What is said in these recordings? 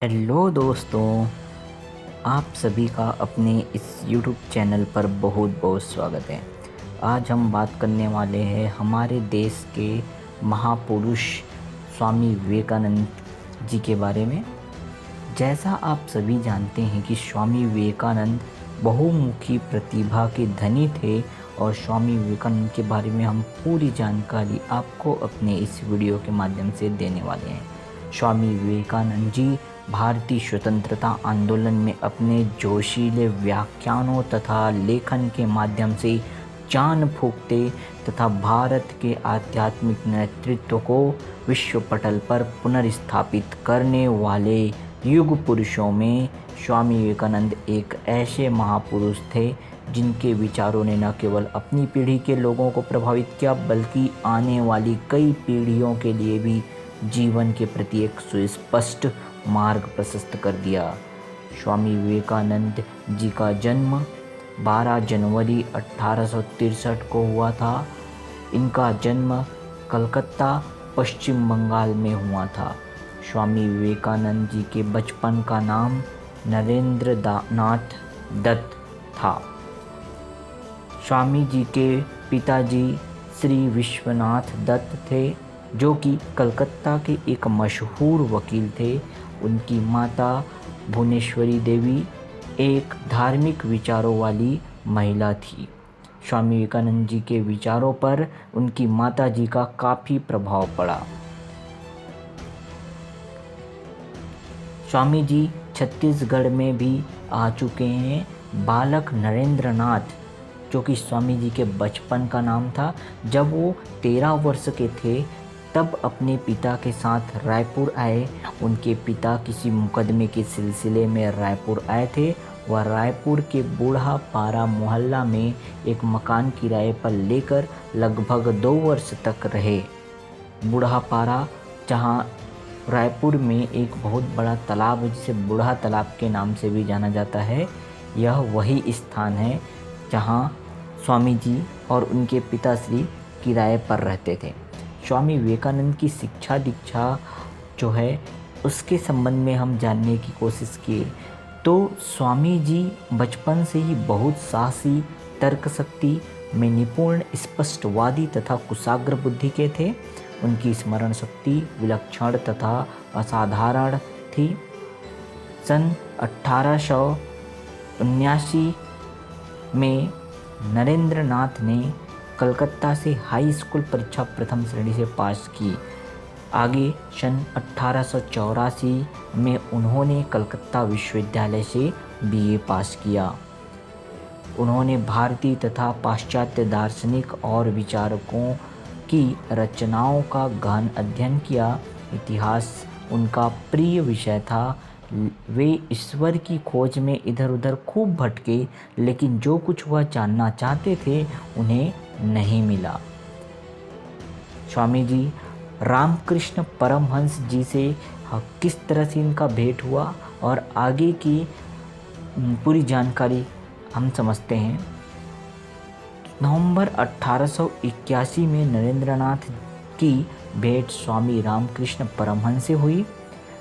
Hello दोस्तों, आप सभी का अपने इस यूट्यूब चैनल पर बहुत बहुत स्वागत है। आज हम बात करने वाले हैं हमारे देश के महापुरुष स्वामी विवेकानंद जी के बारे में। जैसा आप सभी जानते हैं कि स्वामी विवेकानंद बहुमुखी प्रतिभा के धनी थे और स्वामी विवेकानंद के बारे में हम पूरी जानकारी आपको अपने इस वीडियो के माध्यम से देने वाले हैं। स्वामी विवेकानंद जी भारतीय स्वतंत्रता आंदोलन में अपने जोशीले व्याख्यानों तथा लेखन के माध्यम से जान फूंकते तथा भारत के आध्यात्मिक नेतृत्व को विश्व पटल पर पुनर्स्थापित करने वाले युग पुरुषों में स्वामी विवेकानंद एक ऐसे महापुरुष थे जिनके विचारों ने न केवल अपनी पीढ़ी के लोगों को प्रभावित किया बल्कि आने वाली कई पीढ़ियों के लिए भी जीवन के प्रति एक सुस्पष्ट मार्ग प्रशस्त कर दिया। स्वामी विवेकानंद जी का जन्म 12 जनवरी 1863 को हुआ था। इनका जन्म कलकत्ता पश्चिम बंगाल में हुआ था। स्वामी विवेकानंद जी के बचपन का नाम नरेंद्र नाथ दत्त था। स्वामी जी के पिताजी श्री विश्वनाथ दत्त थे जो कि कलकत्ता के एक मशहूर वकील थे। उनकी माता भुवनेश्वरी देवी एक धार्मिक विचारों वाली महिला थी। स्वामी विवेकानंद जी के विचारों पर उनकी माता जी का काफ़ी प्रभाव पड़ा। स्वामी जी छत्तीसगढ़ में भी आ चुके हैं। बालक नरेंद्र नाथ जो कि स्वामी जी के बचपन का नाम था, जब वो 13 वर्ष के थे तब अपने पिता के साथ रायपुर आए। उनके पिता किसी मुकदमे के सिलसिले में रायपुर आए थे। वह रायपुर के बूढ़ा पारा मोहल्ला में एक मकान किराए पर लेकर लगभग 2 वर्ष तक रहे। बूढ़ा पारा, जहाँ रायपुर में एक बहुत बड़ा तालाब है जिसे बूढ़ा तालाब के नाम से भी जाना जाता है, यह वही स्थान है जहाँ स्वामी जी और उनके पिताश्री किराए पर रहते थे। स्वामी विवेकानंद की शिक्षा दीक्षा जो है उसके संबंध में हम जानने की कोशिश किए तो स्वामी जी बचपन से ही बहुत साहसी, तर्कशक्ति में निपुण, स्पष्टवादी तथा कुशाग्र बुद्धि के थे। उनकी स्मरण शक्ति विलक्षण तथा असाधारण थी। सन 1879 में नरेंद्र नाथ ने कलकत्ता से हाई स्कूल परीक्षा प्रथम श्रेणी से पास की। आगे सन 1884 में उन्होंने कलकत्ता विश्वविद्यालय से बीए पास किया। उन्होंने भारतीय तथा पाश्चात्य दार्शनिक और विचारकों की रचनाओं का गहन अध्ययन किया। इतिहास उनका प्रिय विषय था। वे ईश्वर की खोज में इधर उधर खूब भटके, लेकिन जो कुछ वह जानना चाहते थे उन्हें नहीं मिला। स्वामी जी रामकृष्ण परमहंस जी से किस तरह से इनका भेंट हुआ और आगे की पूरी जानकारी हम समझते हैं। नवंबर 1881 में नरेंद्रनाथ की भेंट स्वामी रामकृष्ण परमहंस से हुई।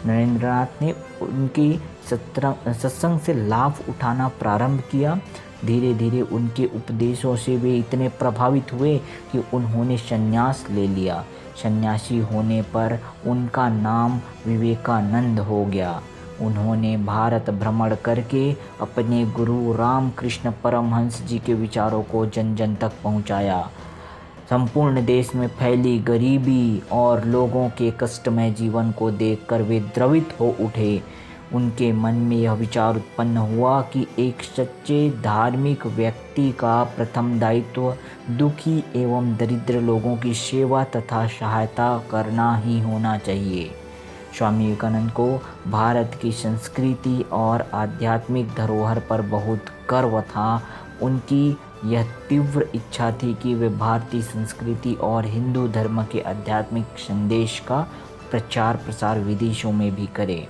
नरेंद्रनाथ ने उनके सत्संग से लाभ उठाना प्रारंभ किया। धीरे धीरे उनके उपदेशों से वे इतने प्रभावित हुए कि उन्होंने संन्यास ले लिया। सन्यासी होने पर उनका नाम विवेकानंद हो गया। उन्होंने भारत भ्रमण करके अपने गुरु रामकृष्ण परमहंस जी के विचारों को जन जन तक पहुंचाया। संपूर्ण देश में फैली गरीबी और लोगों के कष्टमय जीवन को देखकर वे द्रवित हो उठे। उनके मन में यह विचार उत्पन्न हुआ कि एक सच्चे धार्मिक व्यक्ति का प्रथम दायित्व दुखी एवं दरिद्र लोगों की सेवा तथा सहायता करना ही होना चाहिए। स्वामी विवेकानंद को भारत की संस्कृति और आध्यात्मिक धरोहर पर बहुत गर्व था। उनकी यह तीव्र इच्छा थी कि वे भारतीय संस्कृति और हिंदू धर्म के आध्यात्मिक संदेश का प्रचार प्रसार विदेशों में भी करें।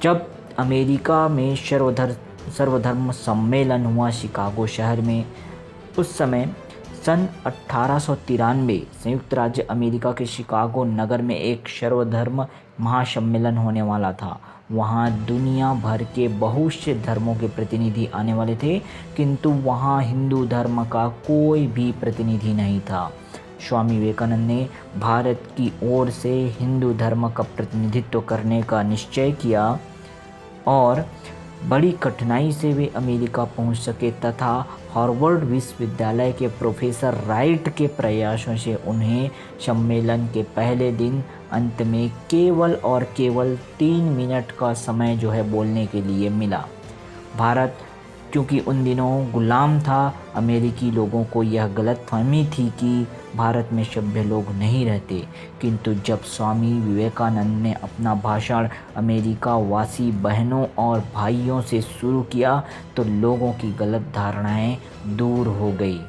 जब अमेरिका में सर्वधर्म सम्मेलन हुआ शिकागो शहर में, उस समय सन 1893 संयुक्त राज्य अमेरिका के शिकागो नगर में एक सर्वधर्म महासम्मेलन होने वाला था। वहाँ दुनिया भर के बहुत से धर्मों के प्रतिनिधि आने वाले थे, किंतु वहाँ हिंदू धर्म का कोई भी प्रतिनिधि नहीं था। स्वामी विवेकानंद ने भारत की ओर से हिंदू धर्म का प्रतिनिधित्व करने का निश्चय किया और बड़ी कठिनाई से वे अमेरिका पहुंच सके तथा हार्वर्ड विश्वविद्यालय के प्रोफेसर राइट के प्रयासों से उन्हें सम्मेलन के पहले दिन अंत में केवल और केवल 3 मिनट का समय बोलने के लिए मिला। भारत क्योंकि उन दिनों गुलाम था, अमेरिकी लोगों को यह गलतफहमी थी कि भारत में सभ्य लोग नहीं रहते, किंतु जब स्वामी विवेकानंद ने अपना भाषण अमेरिका वासी बहनों और भाइयों से शुरू किया तो लोगों की गलत धारणाएं दूर हो गई।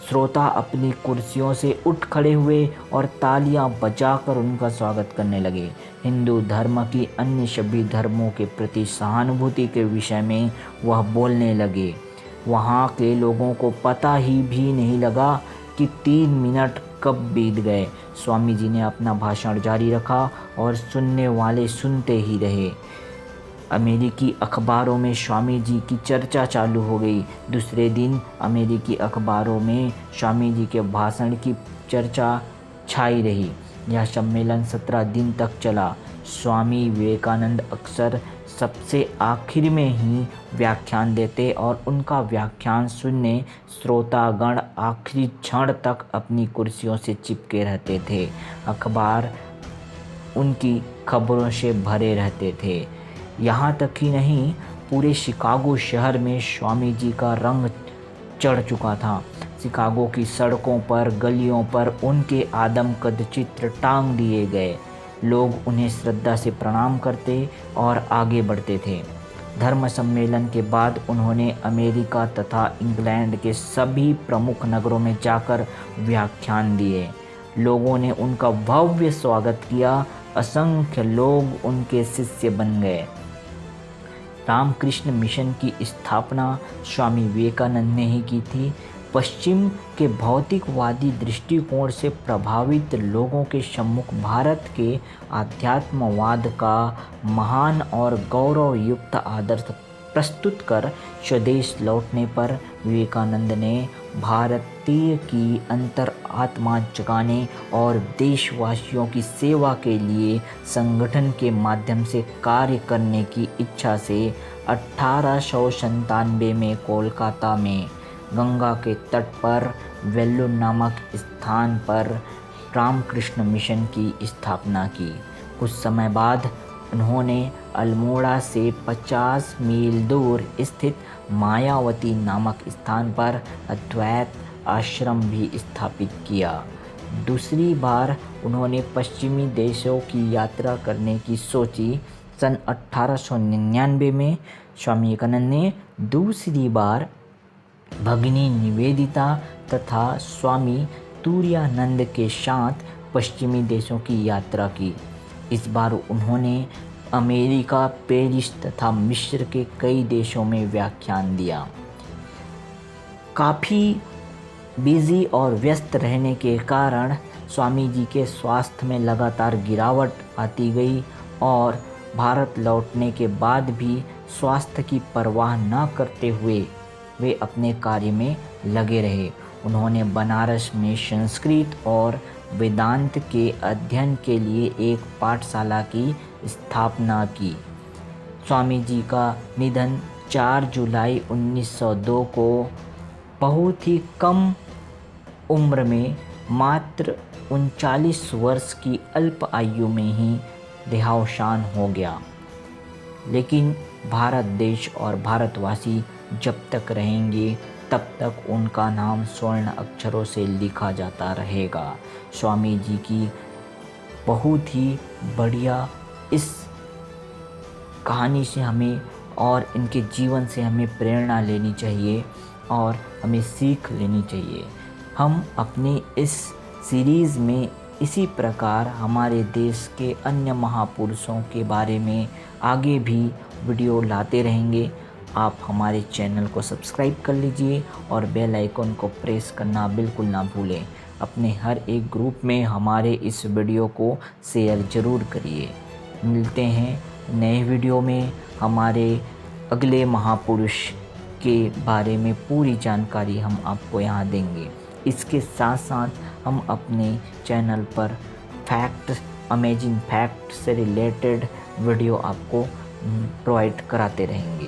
श्रोता अपनी कुर्सियों से उठ खड़े हुए और तालियां बजाकर उनका स्वागत करने लगे। हिंदू धर्म की अन्य सभी धर्मों के प्रति सहानुभूति के विषय में वह बोलने लगे। वहाँ के लोगों को पता ही भी नहीं लगा कि 3 मिनट कब बीत गए। स्वामी जी ने अपना भाषण जारी रखा और सुनने वाले सुनते ही रहे। अमेरिकी अखबारों में स्वामी जी की चर्चा चालू हो गई। दूसरे दिन अमेरिकी अखबारों में स्वामी जी के भाषण की चर्चा छाई रही। यह सम्मेलन 17 दिन तक चला। स्वामी विवेकानंद अक्सर सबसे आखिर में ही व्याख्यान देते और उनका व्याख्यान सुनने श्रोतागण आखिरी क्षण तक अपनी कुर्सियों से चिपके रहते थे। अखबार उनकी खबरों से भरे रहते थे। यहाँ तक ही नहीं, पूरे शिकागो शहर में स्वामी जी का रंग चढ़ चुका था। शिकागो की सड़कों पर, गलियों पर उनके आदमकद चित्र टांग दिए गए। लोग उन्हें श्रद्धा से प्रणाम करते और आगे बढ़ते थे। धर्म सम्मेलन के बाद उन्होंने अमेरिका तथा इंग्लैंड के सभी प्रमुख नगरों में जाकर व्याख्यान दिए। लोगों ने उनका भव्य स्वागत किया। असंख्य लोग उनके शिष्य बन गए। रामकृष्ण मिशन की स्थापना स्वामी विवेकानंद ने ही की थी। पश्चिम के भौतिकवादी दृष्टिकोण से प्रभावित लोगों के सम्मुख भारत के आध्यात्मवाद का महान और गौरवयुक्त आदर्श प्रस्तुत कर स्वदेश लौटने पर विवेकानंद ने भारतीय की अंतर आत्मा जगाने और देशवासियों की सेवा के लिए संगठन के माध्यम से कार्य करने की इच्छा से 1897 में कोलकाता में गंगा के तट पर वेल्लूर नामक स्थान पर रामकृष्ण मिशन की स्थापना की। कुछ समय बाद उन्होंने अल्मोड़ा से 50 मील दूर स्थित मायावती नामक स्थान पर अद्वैत आश्रम भी स्थापित किया। दूसरी बार उन्होंने पश्चिमी देशों की यात्रा करने की सोची। सन 1899 में स्वामी विवेकानंद ने दूसरी बार भगिनी निवेदिता तथा स्वामी तुरानंद के साथ पश्चिमी देशों की यात्रा की। इस बार उन्होंने अमेरिका, पेरिस तथा मिस्र के कई देशों में व्याख्यान दिया। काफ़ी बिजी और व्यस्त रहने के कारण स्वामी जी के स्वास्थ्य में लगातार गिरावट आती गई और भारत लौटने के बाद भी स्वास्थ्य की परवाह न करते हुए वे अपने कार्य में लगे रहे। उन्होंने बनारस में संस्कृत और वेदांत के अध्ययन के लिए एक पाठशाला की स्थापना की। स्वामी जी का निधन 4 जुलाई 1902 को बहुत ही कम उम्र में मात्र 39 वर्ष की अल्प आयु में ही देहावसान हो गया। लेकिन भारत देश और भारतवासी जब तक रहेंगे तब तक उनका नाम स्वर्ण अक्षरों से लिखा जाता रहेगा। स्वामी जी की बहुत ही बढ़िया इस कहानी से हमें और इनके जीवन से हमें प्रेरणा लेनी चाहिए और हमें सीख लेनी चाहिए। हम अपने इस सीरीज़ में इसी प्रकार हमारे देश के अन्य महापुरुषों के बारे में आगे भी वीडियो लाते रहेंगे। आप हमारे चैनल को सब्सक्राइब कर लीजिए और बेल आइकन को प्रेस करना बिल्कुल ना भूलें। अपने हर एक ग्रुप में हमारे इस वीडियो को शेयर ज़रूर करिए। मिलते हैं नए वीडियो में। हमारे अगले महापुरुष के बारे में पूरी जानकारी हम आपको यहाँ देंगे। इसके साथ साथ हम अपने चैनल पर फैक्ट, अमेजिंग फैक्ट से रिलेटेड वीडियो आपको प्रोवाइड कराते रहेंगे।